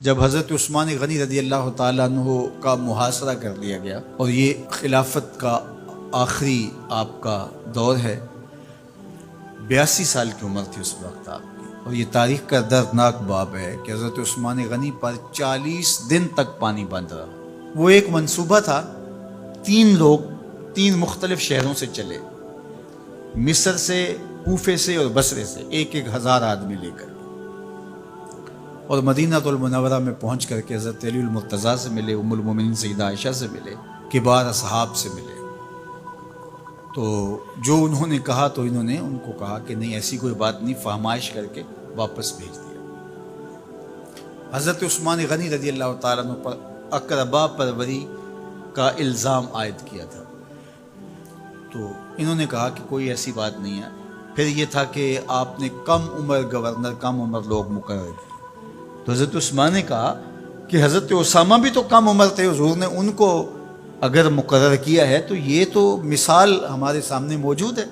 جب حضرت عثمان غنی رضی اللہ تعالیٰ عنہ کا محاصرہ کر لیا گیا اور یہ خلافت کا آخری آپ کا دور ہے، 82 سال کی عمر تھی اس وقت آپ کی، اور یہ تاریخ کا دردناک باب ہے کہ حضرت عثمان غنی پر 40 دن تک پانی بند رہا۔ وہ ایک منصوبہ تھا، 3 لوگ 3 مختلف شہروں سے چلے، مصر سے، کوفے سے اور بصرے سے، 1,000 آدمی لے کر، اور مدینہ المنورہ میں پہنچ کر کے حضرت علی المرتضیٰ سے ملے، ام المومنین سیدہ عائشہ سے ملے، کبار اصحاب سے ملے۔ تو جو انہوں نے کہا تو انہوں نے ان کو کہا کہ نہیں، ایسی کوئی بات نہیں، فہمائش کر کے واپس بھیج دیا۔ حضرت عثمان غنی رضی اللہ تعالیٰ عنہ پر اقربا پروری کا الزام عائد کیا تھا، تو انہوں نے کہا کہ کوئی ایسی بات نہیں ہے۔ پھر یہ تھا کہ آپ نے کم عمر گورنر، کم عمر لوگ مقرر کیے، تو حضرت عثمان نے کہا کہ حضرت اسامہ بھی تو کم عمر تھے، حضور نے ان کو اگر مقرر کیا ہے تو یہ تو مثال ہمارے سامنے موجود ہے،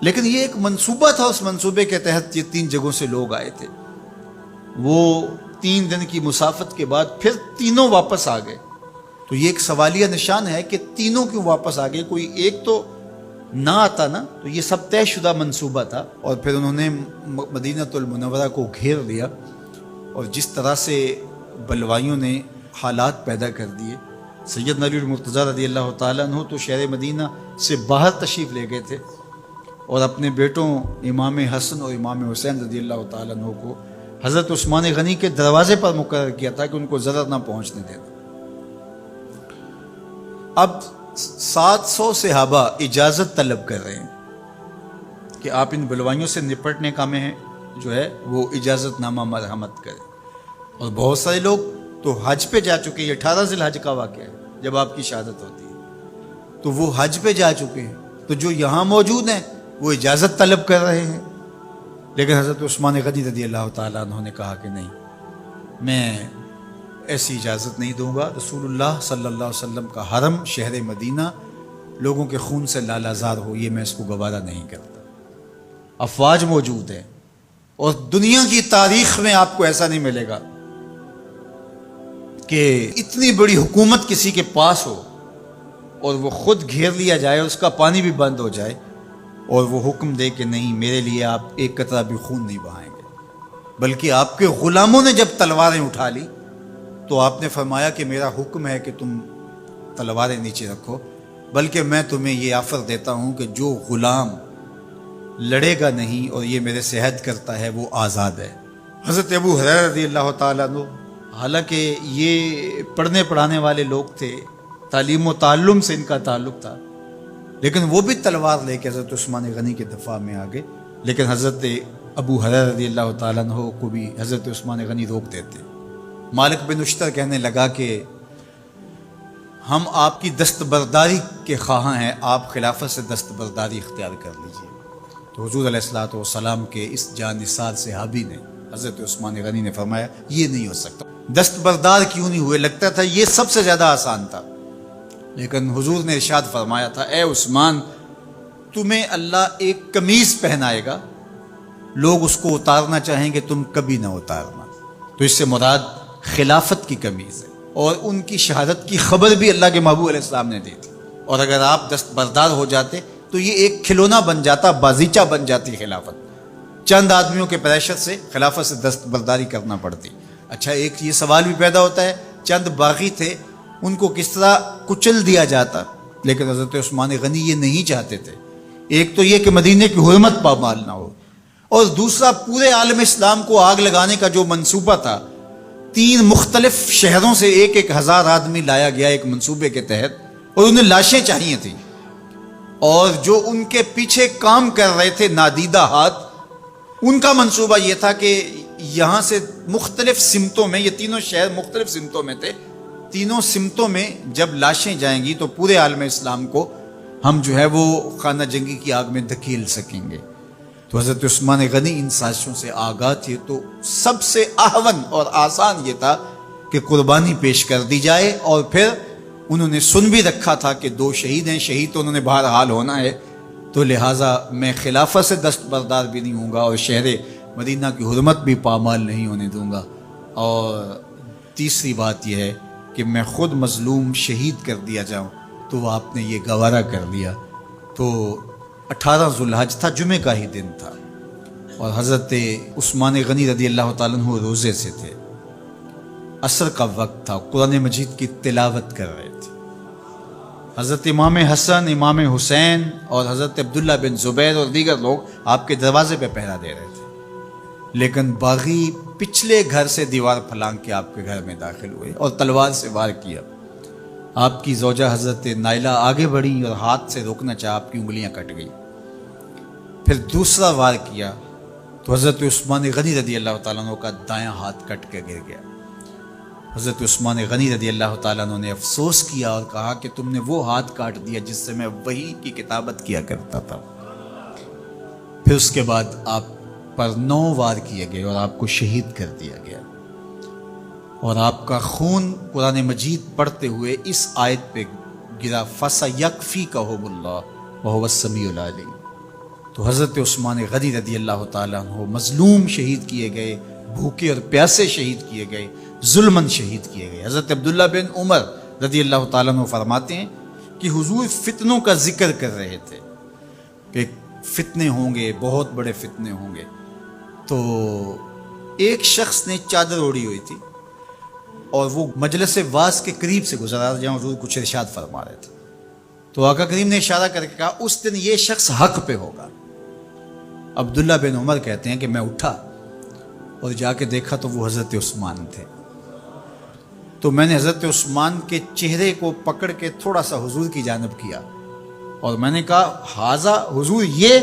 لیکن یہ ایک منصوبہ تھا، اس منصوبے کے تحت یہ 3 جگہوں سے لوگ آئے تھے۔ وہ 3 دن کی مسافت کے بعد پھر تینوں واپس آ گئے، تو یہ ایک سوالیہ نشان ہے کہ تینوں کیوں واپس آ گئے، کوئی ایک تو نہ آتا نا۔ تو یہ سب طے شدہ منصوبہ تھا، اور پھر انہوں نے مدینہ المنورہ کو گھیر لیا، اور جس طرح سے بلوائیوں نے حالات پیدا کر دیے۔ سیدنا علی المرتضیٰ رضی اللہ تعالیٰ عنہ تو شہر مدینہ سے باہر تشریف لے گئے تھے، اور اپنے بیٹوں امام حسن اور امام حسین رضی اللہ تعالیٰ عنہ کو حضرت عثمان غنی کے دروازے پر مقرر کیا تھا کہ ان کو ضرر نہ پہنچنے دینا۔ اب 700 صحابہ اجازت طلب کر رہے ہیں کہ آپ ان بلوائیوں سے نپٹنے کا میں جو ہے وہ اجازت نامہ مرحمت کریں، اور بہت سارے لوگ تو حج پہ جا چکے ہیں۔ 18 ذی الحج کا واقعہ ہے جب آپ کی شہادت ہوتی ہے، تو وہ حج پہ جا چکے ہیں، تو جو یہاں موجود ہیں وہ اجازت طلب کر رہے ہیں، لیکن حضرت عثمان غنی رضی اللہ تعالیٰ عنہ نے کہا کہ نہیں، میں ایسی اجازت نہیں دوں گا۔ رسول اللہ صلی اللہ علیہ وسلم کا حرم شہر مدینہ لوگوں کے خون سے لالازار ہو، یہ میں اس کو گوارا نہیں کرتا۔ افواج موجود ہیں، اور دنیا کی تاریخ میں آپ کو ایسا نہیں ملے گا کہ اتنی بڑی حکومت کسی کے پاس ہو اور وہ خود گھیر لیا جائے، اس کا پانی بھی بند ہو جائے، اور وہ حکم دے کہ نہیں، میرے لیے آپ ایک قطرہ بھی خون نہیں بہائیں گے۔ بلکہ آپ کے غلاموں نے جب تلواریں اٹھا لی تو آپ نے فرمایا کہ میرا حکم ہے کہ تم تلواریں نیچے رکھو، بلکہ میں تمہیں یہ آفر دیتا ہوں کہ جو غلام لڑے گا نہیں اور یہ میرے سے عہد کرتا ہے وہ آزاد ہے۔ حضرت ابو ہریرہ رضی اللہ تعالیٰ عنہ، حالانکہ یہ پڑھنے پڑھانے والے لوگ تھے، تعلیم و تعلم سے ان کا تعلق تھا، لیکن وہ بھی تلوار لے کے حضرت عثمان غنی کے دفاع میں آ گئے، لیکن حضرت ابو ہریرہ رضی اللہ تعالیٰ عنہ کو بھی حضرت عثمان غنی روک دیتے۔ مالک بن اشتر کہنے لگا کہ ہم آپ کی دستبرداری کے خواہاں ہیں، آپ خلافت سے دستبرداری اختیار کر لیجیے۔ تو حضور علیہ الصلوۃ والسلام کے اس جانثار صحابی نے، حضرت عثمان غنی نے فرمایا یہ نہیں ہو سکتا۔ دستبردار کیوں نہیں ہوئے؟ لگتا تھا یہ سب سے زیادہ آسان تھا، لیکن حضور نے ارشاد فرمایا تھا، اے عثمان، تمہیں اللہ ایک قمیض پہنائے گا، لوگ اس کو اتارنا چاہیں گے، تم کبھی نہ اتارنا۔ تو اس سے مراد خلافت کی قمیض ہے، اور ان کی شہادت کی خبر بھی اللہ کے محبوب علیہ السلام نے دی تھی، اور اگر آپ دستبردار ہو جاتے تو یہ ایک کھلونا بن جاتا، بازیچہ بن جاتی خلافت۔ چند آدمیوں کے پریشر سے خلافت سے دستبرداری کرنا پڑتی۔ اچھا، ایک یہ سوال بھی پیدا ہوتا ہے، چند باغی تھے، ان کو کس طرح کچل دیا جاتا؟ لیکن حضرت عثمان غنی یہ نہیں چاہتے تھے۔ ایک تو یہ کہ مدینے کی حرمت پامال نہ ہو، اور دوسرا پورے عالم اسلام کو آگ لگانے کا جو منصوبہ تھا، 3 مختلف شہروں سے 1,000 آدمی لایا گیا ایک منصوبے کے تحت، اور انہیں لاشیں چاہیے تھیں، اور جو ان کے پیچھے کام کر رہے تھے نادیدہ ہاتھ، ان کا منصوبہ یہ تھا کہ یہاں سے مختلف سمتوں میں، یہ تینوں شہر مختلف سمتوں میں تھے، تینوں سمتوں میں جب لاشیں جائیں گی تو پورے عالم اسلام کو ہم جو ہے وہ خانہ جنگی کی آگ میں دھکیل سکیں گے۔ تو حضرت عثمان غنی ان سازشوں سے آگاہ تھے، تو سب سے اہون اور آسان یہ تھا کہ قربانی پیش کر دی جائے، اور پھر انہوں نے سن بھی رکھا تھا کہ 2 شہید ہیں، شہید تو انہوں نے بہرحال ہونا ہے، تو لہٰذا میں خلافت سے دستبردار بھی نہیں ہوں گا، اور شہر مدینہ کی حرمت بھی پامال نہیں ہونے دوں گا۔ اور تیسری بات یہ ہے کہ میں خود مظلوم شہید کر دیا جاؤں، تو آپ نے یہ گوارا کر لیا۔ تو 18 ذوالحج تھا، جمعے کا ہی دن تھا، اور حضرت عثمان غنی رضی اللہ تعالیٰ عنہ روزے سے تھے، عصر کا وقت تھا، قرآن مجید کی تلاوت کر رہے تھے۔ حضرت امام حسن، امام حسین اور حضرت عبداللہ بن زبیر اور دیگر لوگ آپ کے دروازے پہ پہرا دے رہے تھے، لیکن باغی پچھلے گھر سے دیوار پھلانگ کے آپ کے گھر میں داخل ہوئے اور تلوار سے وار کیا۔ آپ کی زوجہ حضرت نائلہ آگے بڑھی اور ہاتھ سے روکنا چاہا، آپ کی انگلیاں کٹ گئی۔ پھر دوسرا وار کیا تو حضرت عثمان غنی رضی اللہ تعالیٰ عنہ کا دایاں ہاتھ کٹ کے گر گیا۔ حضرت عثمان غنی رضی اللہ تعالیٰ عنہ نے افسوس کیا اور کہا کہ تم نے وہ ہاتھ کاٹ دیا جس سے میں وحی کی کتابت کیا کرتا تھا۔ پھر اس کے بعد آپ پر 9 وار کیے گئے اور آپ کو شہید کر دیا گیا، اور آپ کا خون قرآن مجید پڑھتے ہوئے اس آیت پہ گرا، فَسَيَكْفِيكَهُمُ اللَّهُ وَهُوَ السَّمِيعُ الْعَلِيمُ۔ تو حضرت عثمان غنی رضی اللہ تعالیٰ عنہ مظلوم شہید کیے گئے، بھوکے اور پیاسے شہید کیے گئے، ظلماً شہید کیے گئے۔ حضرت عبداللہ بن عمر رضی اللہ تعالیٰ عنہ فرماتے ہیں کہ حضور فتنوں کا ذکر کر رہے تھے کہ فتنے ہوں گے، بہت بڑے فتنے ہوں گے۔ تو ایک شخص نے چادر اوڑھی ہوئی تھی اور وہ مجلس واعظ کے قریب سے گزرا جہاں حضور کچھ ارشاد فرما رہے تھے، تو آقا کریم نے اشارہ کر کے کہا اس دن یہ شخص حق پہ ہوگا۔ عبداللہ بن عمر کہتے ہیں کہ میں اٹھا اور جا کے دیکھا تو وہ حضرت عثمان تھے۔ تو میں نے حضرت عثمان کے چہرے کو پکڑ کے تھوڑا سا حضور کی جانب کیا اور میں نے کہا حاذا، حضور یہ؟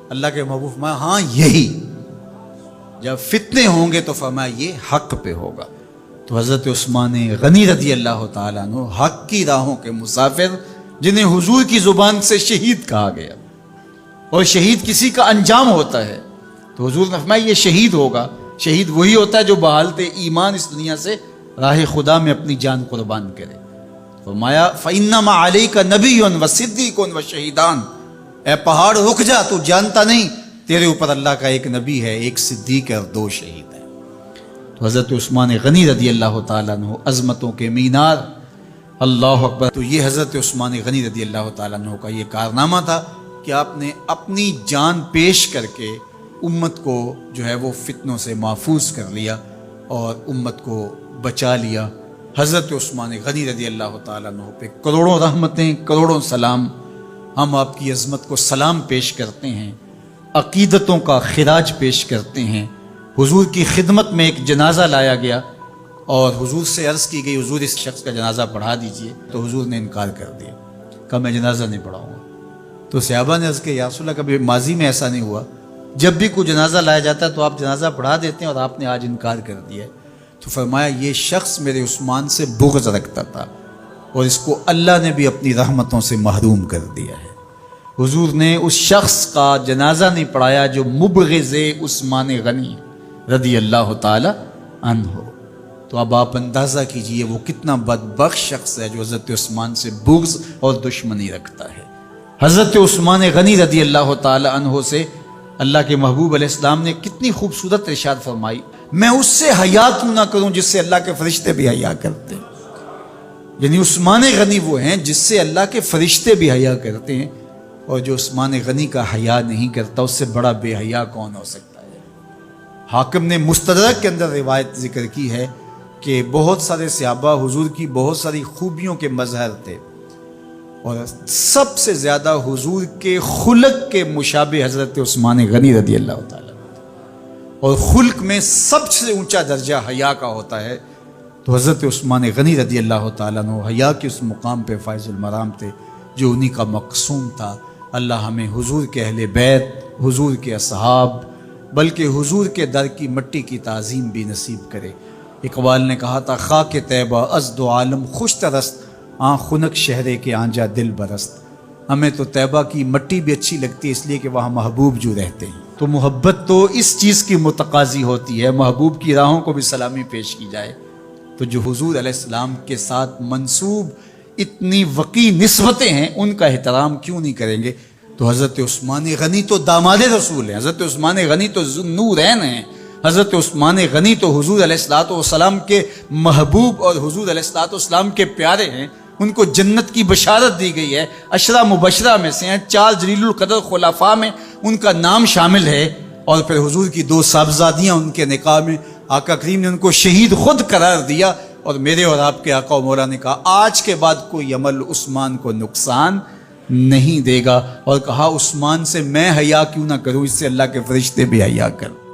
اللہ کے محبوب فرمایا ہاں یہی، جب فتنے ہوں گے تو فرمایا یہ حق پہ ہوگا۔ تو حضرت عثمان غنی رضی اللہ تعالیٰ عنہ حق کی راہوں کے مسافر، جنہیں حضور کی زبان سے شہید کہا گیا، اور شہید کسی کا انجام ہوتا ہے، تو حضور نے فرمایا یہ شہید ہوگا۔ شہید وہی ہوتا ہے جو بحالت ایمان اس دنیا سے راہ خدا میں اپنی جان قربان کرے۔ فرمایا فَإِنَّمَا عَلَيْكَ نَبِيٌّ وَصِدِّيقٌ وَشَهِيدَانِ، اے پہاڑ رک جا، تو جانتا نہیں تیرے اوپر اللہ کا ایک نبی ہے، ایک صدیق ہے اور 2 شہید ہیں۔ تو حضرت عثمان غنی رضی اللہ تعالیٰ عنہ عظمتوں کے مینار، اللہ اکبر۔ تو یہ حضرت عثمان غنی رضی اللہ تعالیٰ عنہ کا یہ کارنامہ تھا کہ آپ نے اپنی جان پیش کر کے امت کو جو ہے وہ فتنوں سے محفوظ کر لیا اور امت کو بچا لیا۔ حضرت عثمان غنی رضی اللہ تعالیٰ عنہ پہ کروڑوں رحمتیں، کروڑوں سلام۔ ہم آپ کی عظمت کو سلام پیش کرتے ہیں، عقیدتوں کا خراج پیش کرتے ہیں۔ حضور کی خدمت میں ایک جنازہ لایا گیا اور حضور سے عرض کی گئی حضور اس شخص کا جنازہ پڑھا دیجئے، تو حضور نے انکار کر دیا، کہا میں جنازہ نہیں پڑھاؤں گا۔ تو صحابہ نے عرض کیا یا رسول اللہ، کبھی ماضی میں ایسا نہیں ہوا، جب بھی کوئی جنازہ لایا جاتا ہے تو آپ جنازہ پڑھا دیتے ہیں اور آپ نے آج انکار کر دیا ہے۔ تو فرمایا یہ شخص میرے عثمان سے بغض رکھتا تھا اور اس کو اللہ نے بھی اپنی رحمتوں سے محروم کر دیا ہے۔ حضور نے اس شخص کا جنازہ نہیں پڑھایا جو مبغض عثمان غنی رضی اللہ تعالی عنہ۔ تو اب آپ اندازہ کیجئے وہ کتنا بدبخت شخص ہے جو حضرت عثمان سے بغض اور دشمنی رکھتا ہے۔ حضرت عثمان غنی رضی اللہ تعالی عنہ سے اللہ کے محبوب علیہ السلام نے کتنی خوبصورت ارشاد فرمائی، میں اس سے حیا کیوں نہ کروں جس سے اللہ کے فرشتے بھی حیا کرتے ہیں۔ یعنی عثمان غنی وہ ہیں جس سے اللہ کے فرشتے بھی حیا کرتے ہیں، اور جو عثمان غنی کا حیا نہیں کرتا اس سے بڑا بے حیا کون ہو سکتا ہے۔ حاکم نے مستدرک کے اندر روایت ذکر کی ہے کہ بہت سارے صحابہ حضور کی بہت ساری خوبیوں کے مظہر تھے، اور سب سے زیادہ حضور کے خلق کے مشابہ حضرت عثمان غنی رضی اللہ تعالیٰ، اور خلق میں سب سے اونچا درجہ حیا کا ہوتا ہے، تو حضرت عثمان غنی رضی اللہ تعالیٰ عنہ حیا کے اس مقام پہ فائز المرام تھے جو انہی کا مقصوم تھا۔ اللہ ہمیں حضور کے اہل بیت، حضور کے اصحاب، بلکہ حضور کے در کی مٹی کی تعظیم بھی نصیب کرے۔ اقبال نے کہا تھا خاک طیبہ از دو عالم خوش ترست، آن خنک شہرے کے آنجا دل برست۔ ہمیں تو طیبہ کی مٹی بھی اچھی لگتی ہے اس لیے کہ وہاں محبوب جو رہتے ہیں، تو محبت تو اس چیز کی متقاضی ہوتی ہے، محبوب کی راہوں کو بھی سلامی پیش کی جائے۔ تو جو حضور علیہ السلام کے ساتھ منسوب اتنی وقی نسبتیں ہیں ان کا احترام کیوں نہیں کریں گے؟ تو حضرت عثمان غنی تو داماد رسول ہیں، حضرت عثمان غنی تو ذو النورین ہیں، حضرت عثمان غنی تو حضور علیہ الصلوۃ والسلام کے محبوب اور حضور علیہ الصلوۃ والسلام کے پیارے ہیں، ان کو جنت کی بشارت دی گئی ہے، عشرہ مبشرہ میں سے ہیں، 4 جلیل القدر خلفاء میں ان کا نام شامل ہے، اور پھر حضور کی 2 صاحبزادیاں ان کے نکاح میں آقا کریم نے ان کو شہید خود قرار دیا، اور میرے اور آپ کے آقا و مولا نے کہا آج کے بعد کوئی عمل عثمان کو نقصان نہیں دے گا، اور کہا عثمان سے میں حیا کیوں نہ کروں، اس سے اللہ کے فرشتے بھی حیا کریں۔